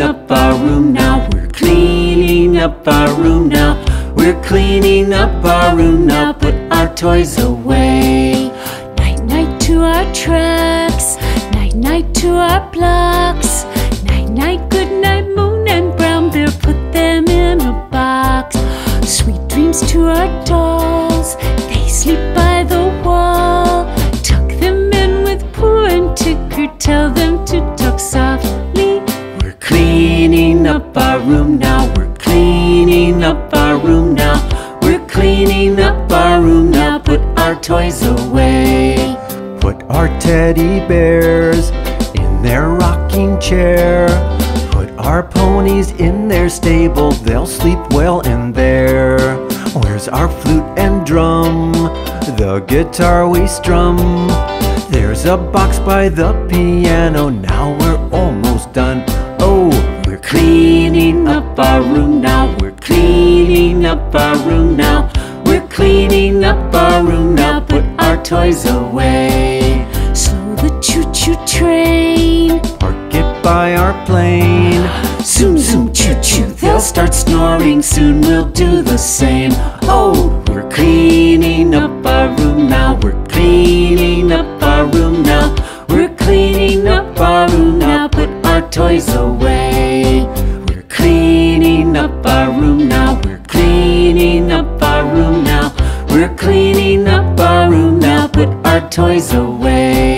up our room now. We're cleaning up our room now. We're cleaning up our room now. Put our toys away. Night night to our tracks, night night to our blocks. Night night, good night, Moon and Brown Bear, put them in a box. Sweet dreams to our dolls, they sleep by the wall. Tuck them in with Pooh and Tigger, tell them to talk softly. We're cleaning up our room now. We're cleaning up our room now. We're cleaning up our room now. Put our toys away. Put our teddy bears in their rocking chair. Put our ponies in their stable, they'll sleep well in there. Where's our flute and drum, the guitar we strum? There's a box by the piano, now we're almost done. Oh, we're cleaning up our room now. We're cleaning up our room now. We're cleaning up our room now. Put our toys away. Slow the choo-choo train, park it by our plane. Zoom, zoom, choo-choo, they'll start snoring. Soon we'll do the same. Oh, we're cleaning up our room now. We're cleaning up our room now. We're cleaning up our room now. Put our toys away. We're cleaning up our room now. We're cleaning up our room now. We're cleaning up our room now. Put our toys away.